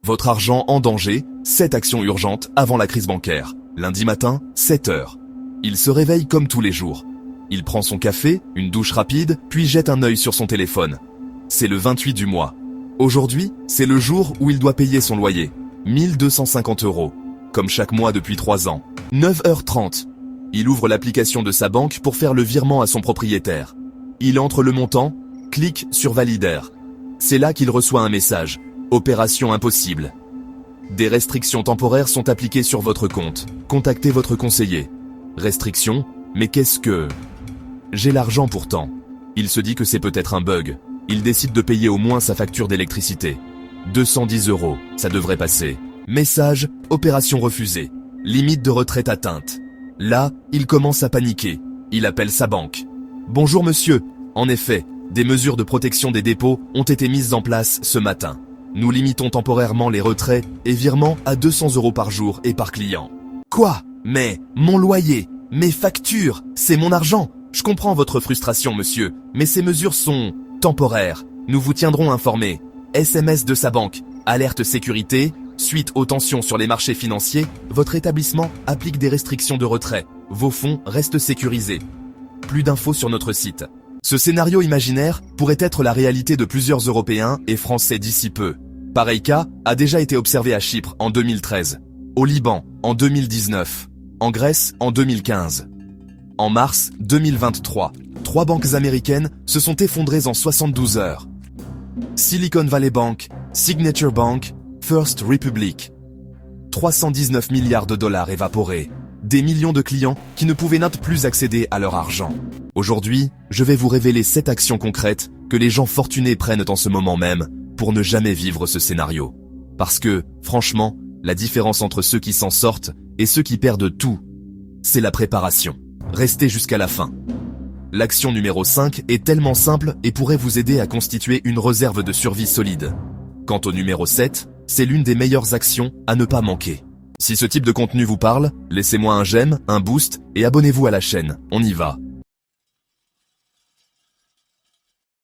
Votre argent en danger, 7 actions urgentes avant la crise bancaire. Lundi matin, 7 heures. Il se réveille comme tous les jours. Il prend son café, une douche rapide, puis jette un œil sur son téléphone. C'est le 28 du mois. Aujourd'hui, c'est le jour où il doit payer son loyer. 1250 €. Comme chaque mois depuis 3 ans. 9h30. Il ouvre l'application de sa banque pour faire le virement à son propriétaire. Il entre le montant, clique sur Valider. C'est là qu'il reçoit un message. Opération impossible. Des restrictions temporaires sont appliquées sur votre compte. Contactez votre conseiller. Restrictions? Mais qu'est-ce que... J'ai l'argent pourtant. Il se dit que c'est peut-être un bug. Il décide de payer au moins sa facture d'électricité. 210 €, ça devrait passer. Message, opération refusée. Limite de retraite atteinte. Là, il commence à paniquer. Il appelle sa banque. Bonjour monsieur. En effet, des mesures de protection des dépôts ont été mises en place ce matin. Nous limitons temporairement les retraits et virements à 200 € par jour et par client. Quoi? Mais, mon loyer, mes factures, c'est mon argent. Je comprends votre frustration, monsieur, mais ces mesures sont temporaires. Nous vous tiendrons informés. SMS de sa banque. Alerte sécurité. Suite aux tensions sur les marchés financiers, votre établissement applique des restrictions de retrait. Vos fonds restent sécurisés. Plus d'infos sur notre site. Ce scénario imaginaire pourrait être la réalité de plusieurs Européens et Français d'ici peu. Pareil cas a déjà été observé à Chypre en 2013, au Liban en 2019, en Grèce en 2015. En mars 2023, 3 banques américaines se sont effondrées en 72 heures. Silicon Valley Bank, Signature Bank, First Republic. 319 milliards de dollars évaporés. Des millions de clients qui ne pouvaient plus accéder à leur argent. Aujourd'hui, je vais vous révéler 7 actions concrètes que les gens fortunés prennent en ce moment même pour ne jamais vivre ce scénario. Parce que, franchement, la différence entre ceux qui s'en sortent et ceux qui perdent tout, c'est la préparation. Restez jusqu'à la fin. L'action numéro 5 est tellement simple et pourrait vous aider à constituer une réserve de survie solide. Quant au numéro 7, c'est l'une des meilleures actions à ne pas manquer. Si ce type de contenu vous parle, laissez-moi un j'aime, un boost et abonnez-vous à la chaîne. On y va.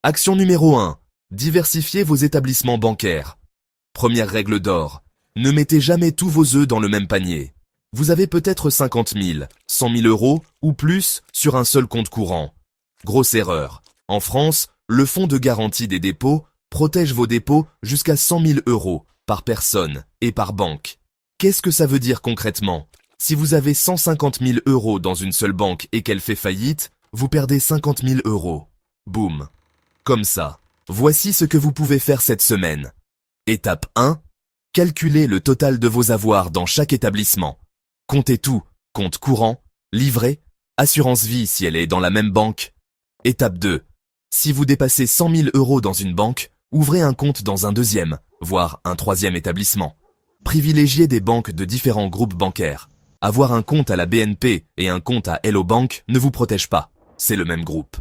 Action numéro 1. Diversifiez vos établissements bancaires. Première règle d'or. Ne mettez jamais tous vos œufs dans le même panier. Vous avez peut-être 50 000, 100 000 € ou plus sur un seul compte courant. Grosse erreur. En France, le fonds de garantie des dépôts protège vos dépôts jusqu'à 100 000 € par personne et par banque. Qu'est-ce que ça veut dire concrètement? Si vous avez 150 000 € dans une seule banque et qu'elle fait faillite, vous perdez 50 000 €. Boum. Comme ça. Voici ce que vous pouvez faire cette semaine. Étape 1. Calculez le total de vos avoirs dans chaque établissement. Comptez tout, compte courant, livret, assurance vie si elle est dans la même banque. Étape 2. Si vous dépassez 100 000 € dans une banque, ouvrez un compte dans un deuxième, voire un troisième établissement. Privilégiez des banques de différents groupes bancaires. Avoir un compte à la BNP et un compte à Hello Bank ne vous protège pas, c'est le même groupe.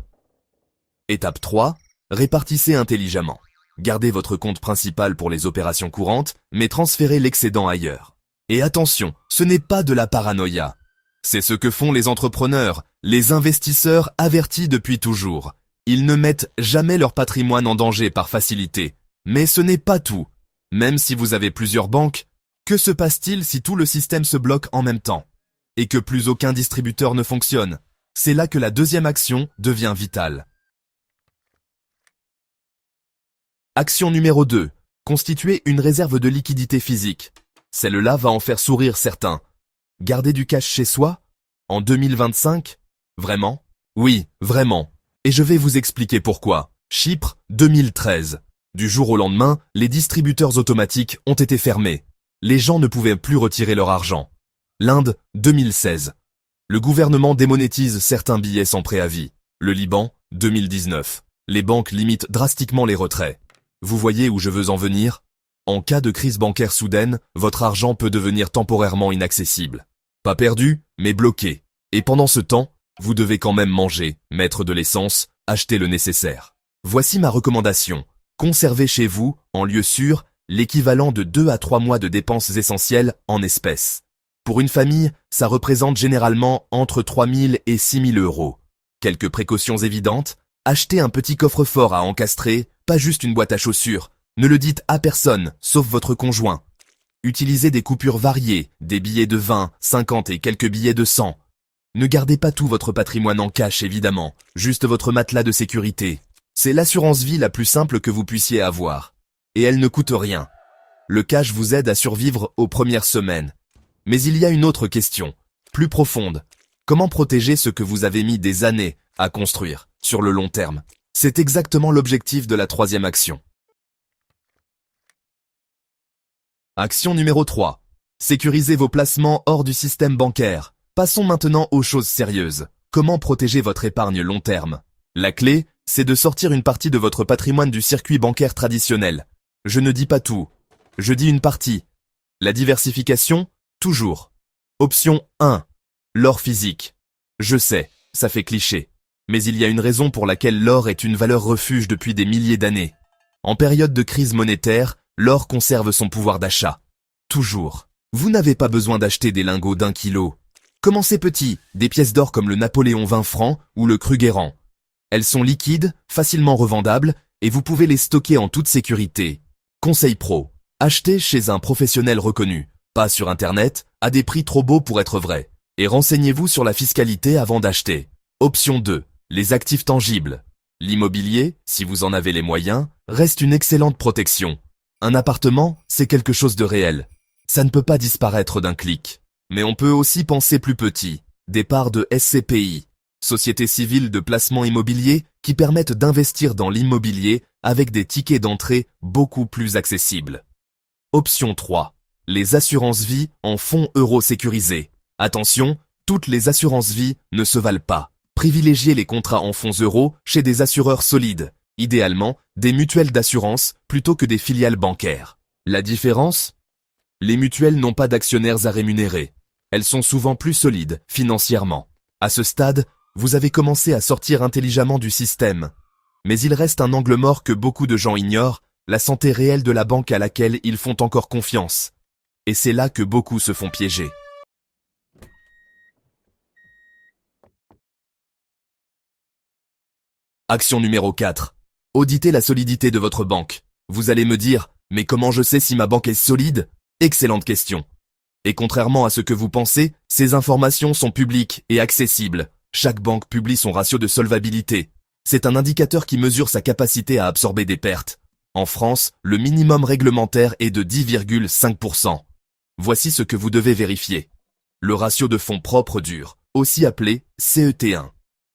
Étape 3. Répartissez intelligemment. Gardez votre compte principal pour les opérations courantes, mais transférez l'excédent ailleurs. Et attention, ce n'est pas de la paranoïa. C'est ce que font les entrepreneurs, les investisseurs avertis depuis toujours. Ils ne mettent jamais leur patrimoine en danger par facilité. Mais ce n'est pas tout. Même si vous avez plusieurs banques, que se passe-t-il si tout le système se bloque en même temps? Et que plus aucun distributeur ne fonctionne? C'est là que la deuxième action devient vitale. Action numéro 2. Constituer une réserve de liquidité physique. Celle-là va en faire sourire certains. Garder du cash chez soi? En 2025? Vraiment? Oui, vraiment. Et je vais vous expliquer pourquoi. Chypre, 2013. Du jour au lendemain, les distributeurs automatiques ont été fermés. Les gens ne pouvaient plus retirer leur argent. L'Inde, 2016. Le gouvernement démonétise certains billets sans préavis. Le Liban, 2019. Les banques limitent drastiquement les retraits. Vous voyez où je veux en venir? En cas de crise bancaire soudaine, votre argent peut devenir temporairement inaccessible. Pas perdu, mais bloqué. Et pendant ce temps, vous devez quand même manger, mettre de l'essence, acheter le nécessaire. Voici ma recommandation. Conservez chez vous, en lieu sûr, l'équivalent de 2 à 3 mois de dépenses essentielles en espèces. Pour une famille, ça représente généralement entre 3 000 et 6 000 €. Quelques précautions évidentes. Achetez un petit coffre-fort à encastrer, pas juste une boîte à chaussures. Ne le dites à personne, sauf votre conjoint. Utilisez des coupures variées, des billets de 20, 50 et quelques billets de 100. Ne gardez pas tout votre patrimoine en cash évidemment, juste votre matelas de sécurité. C'est l'assurance vie la plus simple que vous puissiez avoir. Et elle ne coûte rien. Le cash vous aide à survivre aux premières semaines. Mais il y a une autre question, plus profonde. Comment protéger ce que vous avez mis des années à construire sur le long terme? C'est exactement l'objectif de la troisième action. Action numéro 3. Sécurisez vos placements hors du système bancaire. Passons maintenant aux choses sérieuses. Comment protéger votre épargne long terme? La clé, c'est de sortir une partie de votre patrimoine du circuit bancaire traditionnel. Je ne dis pas tout. Je dis une partie. La diversification, toujours. Option 1. L'or physique. Je sais, ça fait cliché. Mais il y a une raison pour laquelle l'or est une valeur refuge depuis des milliers d'années. En période de crise monétaire, l'or conserve son pouvoir d'achat. Toujours. Vous n'avez pas besoin d'acheter des lingots d'1 kilo. Commencez petit, des pièces d'or comme le Napoléon 20 francs ou le Krugerrand. Elles sont liquides, facilement revendables, et vous pouvez les stocker en toute sécurité. Conseil pro. Achetez chez un professionnel reconnu, pas sur Internet, à des prix trop beaux pour être vrais. Et renseignez-vous sur la fiscalité avant d'acheter. Option 2. Les actifs tangibles. L'immobilier, si vous en avez les moyens, reste une excellente protection. Un appartement, c'est quelque chose de réel. Ça ne peut pas disparaître d'un clic. Mais on peut aussi penser plus petit. Des parts de SCPI, Société civile de placement immobilier, qui permettent d'investir dans l'immobilier avec des tickets d'entrée beaucoup plus accessibles. Option 3. Les assurances-vie en fonds euros sécurisés. Attention, toutes les assurances-vie ne se valent pas. Privilégiez les contrats en fonds euros chez des assureurs solides, idéalement des mutuelles d'assurance plutôt que des filiales bancaires. La différence? Les mutuelles n'ont pas d'actionnaires à rémunérer. Elles sont souvent plus solides financièrement. À ce stade, vous avez commencé à sortir intelligemment du système. Mais il reste un angle mort que beaucoup de gens ignorent, la santé réelle de la banque à laquelle ils font encore confiance. Et c'est là que beaucoup se font piéger. Action numéro 4. Auditez la solidité de votre banque. Vous allez me dire, mais comment je sais si ma banque est solide? Excellente question. Et contrairement à ce que vous pensez, ces informations sont publiques et accessibles. Chaque banque publie son ratio de solvabilité. C'est un indicateur qui mesure sa capacité à absorber des pertes. En France, le minimum réglementaire est de 10,5%. Voici ce que vous devez vérifier. Le ratio de fonds propres durs, aussi appelé CET1.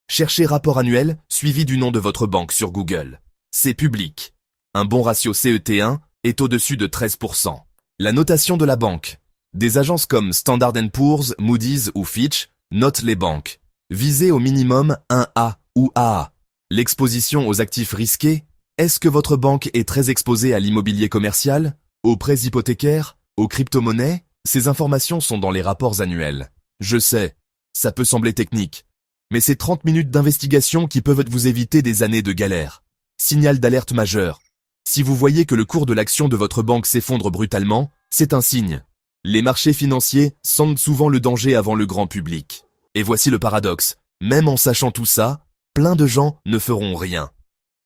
Cherchez rapport annuel suivi du nom de votre banque sur Google. C'est public. Un bon ratio CET1 est au-dessus de 13%. La notation de la banque. Des agences comme Standard & Poor's, Moody's ou Fitch notent les banques. Visez au minimum un A ou AA. L'exposition aux actifs risqués. Est-ce que votre banque est très exposée à l'immobilier commercial, aux prêts hypothécaires, aux crypto-monnaies? Ces informations sont dans les rapports annuels. Je sais, ça peut sembler technique, mais c'est 30 minutes d'investigation qui peuvent vous éviter des années de galère. Signal d'alerte majeur. Si vous voyez que le cours de l'action de votre banque s'effondre brutalement, c'est un signe. Les marchés financiers sentent souvent le danger avant le grand public. Et voici le paradoxe. Même en sachant tout ça, plein de gens ne feront rien.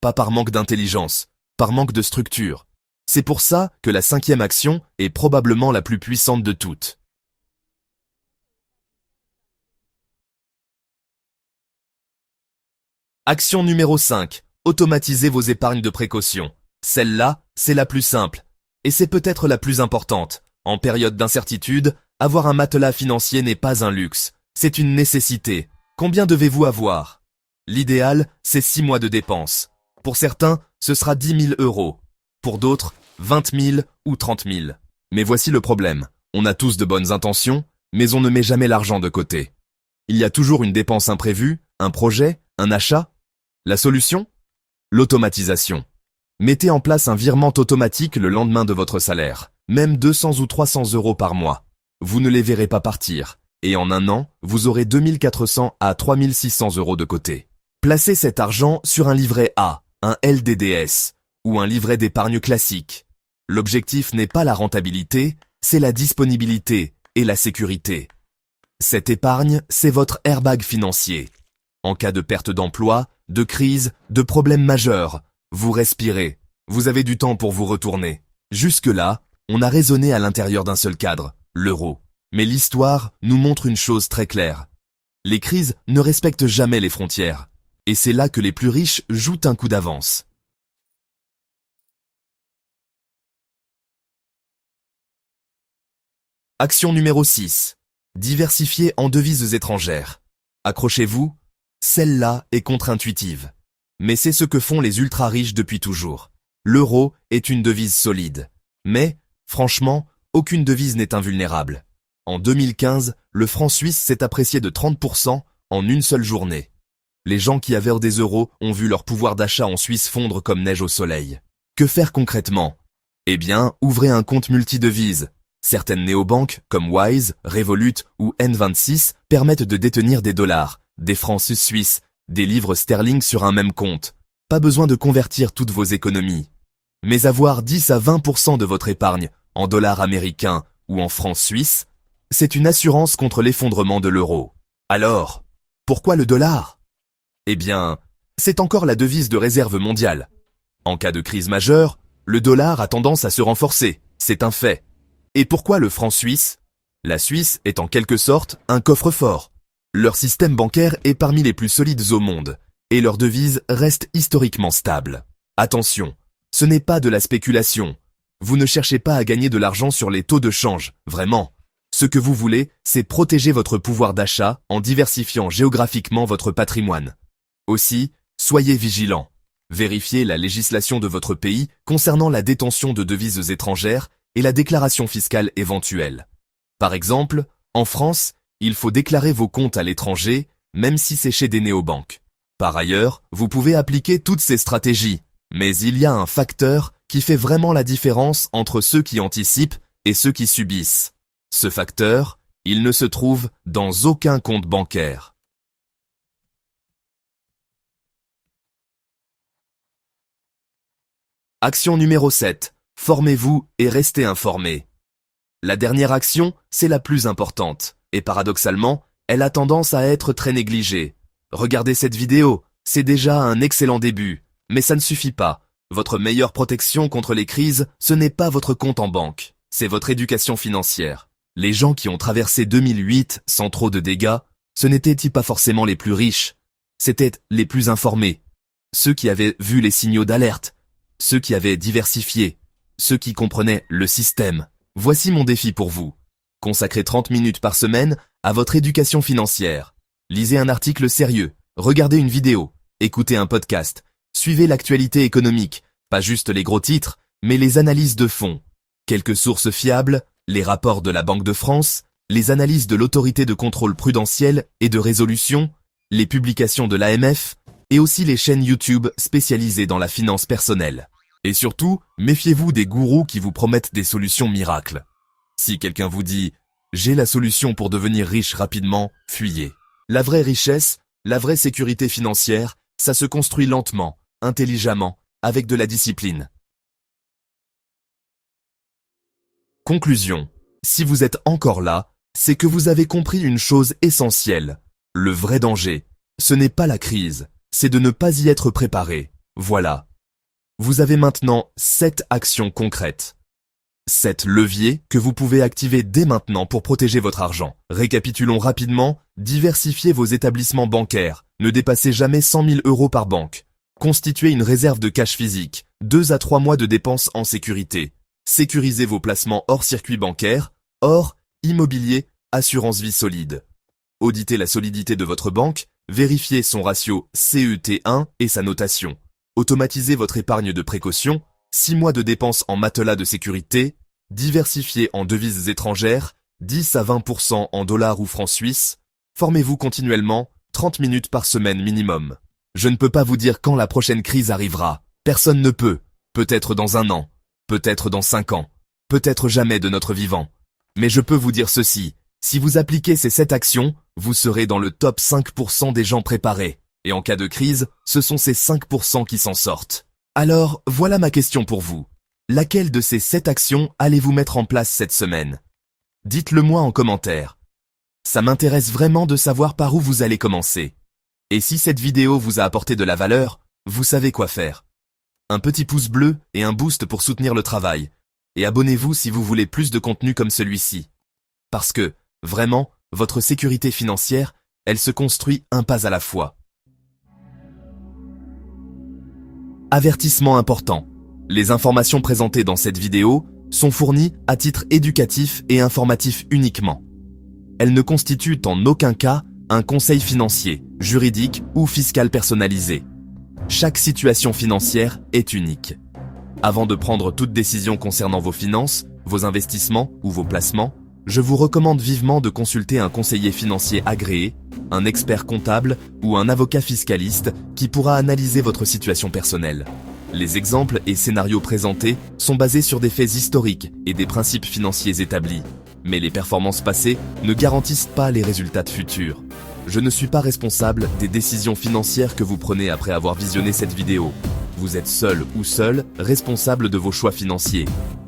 Pas par manque d'intelligence, par manque de structure. C'est pour ça que la 5e action est probablement la plus puissante de toutes. Action numéro 5. Automatisez vos épargnes de précaution. Celle-là, c'est la plus simple. Et c'est peut-être la plus importante. En période d'incertitude, avoir un matelas financier n'est pas un luxe. C'est une nécessité. Combien devez-vous avoir? L'idéal, c'est 6 mois de dépenses. Pour certains, ce sera 10 000 euros. Pour d'autres, 20 000 ou 30 000. Mais voici le problème. On a tous de bonnes intentions, mais on ne met jamais l'argent de côté. Il y a toujours une dépense imprévue, un projet, un achat. La solution? L'automatisation. Mettez en place un virement automatique le lendemain de votre salaire, même 200 ou 300 euros par mois. Vous ne les verrez pas partir, et en un an, vous aurez 2400 à 3600 euros de côté. Placez cet argent sur un livret A, un LDDS, ou un livret d'épargne classique. L'objectif n'est pas la rentabilité, c'est la disponibilité et la sécurité. Cette épargne, c'est votre airbag financier. En cas de perte d'emploi, de crise, de problèmes majeurs, vous respirez. Vous avez du temps pour vous retourner. Jusque-là, On a raisonné à l'intérieur d'un seul cadre, l'euro. Mais l'histoire nous montre une chose très claire. Les crises ne respectent jamais les frontières. Et c'est là que les plus riches jouent un coup d'avance. Action numéro 6. Diversifier en devises étrangères. Accrochez-vous, celle-là est contre-intuitive. Mais c'est ce que font les ultra-riches depuis toujours. L'euro est une devise solide. Mais, franchement, aucune devise n'est invulnérable. En 2015, le franc suisse s'est apprécié de 30% en une seule journée. Les gens qui avaient des euros ont vu leur pouvoir d'achat en Suisse fondre comme neige au soleil. Que faire concrètement? Eh bien, ouvrez un compte multidevises. Certaines néobanques, comme Wise, Revolut ou N26, permettent de détenir des dollars, des francs suisses, des livres sterling sur un même compte. Pas besoin de convertir toutes vos économies. Mais avoir 10 à 20% de votre épargne en dollars américains ou en francs suisses, c'est une assurance contre l'effondrement de l'euro. Alors, pourquoi le dollar? Eh bien, c'est encore la devise de réserve mondiale. En cas de crise majeure, le dollar a tendance à se renforcer, c'est un fait. Et pourquoi le franc suisse? La Suisse est en quelque sorte un coffre-fort. Leur système bancaire est parmi les plus solides au monde, et leur devise reste historiquement stable. Attention, ce n'est pas de la spéculation. Vous ne cherchez pas à gagner de l'argent sur les taux de change, vraiment. Ce que vous voulez, c'est protéger votre pouvoir d'achat en diversifiant géographiquement votre patrimoine. Aussi, soyez vigilants. Vérifiez la législation de votre pays concernant la détention de devises étrangères et la déclaration fiscale éventuelle. Par exemple, en France, il faut déclarer vos comptes à l'étranger, même si c'est chez des néobanques. Par ailleurs, vous pouvez appliquer toutes ces stratégies, mais il y a un facteur qui fait vraiment la différence entre ceux qui anticipent et ceux qui subissent. Ce facteur, il ne se trouve dans aucun compte bancaire. Action numéro 7. Formez-vous et restez informés. La dernière action, c'est la plus importante, et paradoxalement, elle a tendance à être très négligée. Regardez cette vidéo, c'est déjà un excellent début, mais ça ne suffit pas. Votre meilleure protection contre les crises, ce n'est pas votre compte en banque, c'est votre éducation financière. Les gens qui ont traversé 2008 sans trop de dégâts, ce n'étaient pas forcément les plus riches, c'étaient les plus informés. Ceux qui avaient vu les signaux d'alerte, ceux qui avaient diversifié, ceux qui comprenaient le système. Voici mon défi pour vous. Consacrez 30 minutes par semaine à votre éducation financière. Lisez un article sérieux, regardez une vidéo, écoutez un podcast, suivez l'actualité économique, pas juste les gros titres, mais les analyses de fond. Quelques sources fiables, les rapports de la Banque de France, les analyses de l'autorité de contrôle prudentiel et de résolution, les publications de l'AMF, et aussi les chaînes YouTube spécialisées dans la finance personnelle. Et surtout, méfiez-vous des gourous qui vous promettent des solutions miracles. Si quelqu'un vous dit « j'ai la solution pour devenir riche rapidement », fuyez. La vraie richesse, la vraie sécurité financière, ça se construit lentement, intelligemment, avec de la discipline. Conclusion. Si vous êtes encore là, c'est que vous avez compris une chose essentielle. Le vrai danger, ce n'est pas la crise, c'est de ne pas y être préparé. Voilà. Vous avez maintenant 7 actions concrètes. 7 leviers que vous pouvez activer dès maintenant pour protéger votre argent. Récapitulons rapidement, diversifiez vos établissements bancaires, ne dépassez jamais 100 000 € par banque. Constituez une réserve de cash physique, 2 à 3 mois de dépenses en sécurité. Sécurisez vos placements hors circuit bancaire, or, immobilier, assurance vie solide. Auditez la solidité de votre banque, vérifiez son ratio CET1 et sa notation. Automatisez votre épargne de précaution, 6 mois de dépenses en matelas de sécurité, diversifiez en devises étrangères, 10 à 20% en dollars ou francs suisses, formez-vous continuellement, 30 minutes par semaine minimum. Je ne peux pas vous dire quand la prochaine crise arrivera, personne ne peut, peut-être dans 1 an, peut-être dans 5 ans, peut-être jamais de notre vivant. Mais je peux vous dire ceci, si vous appliquez ces 7 actions, vous serez dans le top 5% des gens préparés. Et en cas de crise, ce sont ces 5% qui s'en sortent. Alors, voilà ma question pour vous. Laquelle de ces 7 actions allez-vous mettre en place cette semaine? Dites-le moi en commentaire. Ça m'intéresse vraiment de savoir par où vous allez commencer. Et si cette vidéo vous a apporté de la valeur, vous savez quoi faire. Un petit pouce bleu et un boost pour soutenir le travail. Et abonnez-vous si vous voulez plus de contenu comme celui-ci. Parce que, vraiment, votre sécurité financière, elle se construit un pas à la fois. Avertissement important. Les informations présentées dans cette vidéo sont fournies à titre éducatif et informatif uniquement. Elles ne constituent en aucun cas un conseil financier, juridique ou fiscal personnalisé. Chaque situation financière est unique. Avant de prendre toute décision concernant vos finances, vos investissements ou vos placements, je vous recommande vivement de consulter un conseiller financier agréé, un expert comptable ou un avocat fiscaliste qui pourra analyser votre situation personnelle. Les exemples et scénarios présentés sont basés sur des faits historiques et des principes financiers établis. Mais les performances passées ne garantissent pas les résultats futurs. Je ne suis pas responsable des décisions financières que vous prenez après avoir visionné cette vidéo. Vous êtes seul ou seule responsable de vos choix financiers.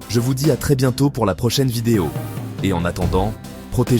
Je vous dis à très bientôt pour la prochaine vidéo. Et en attendant,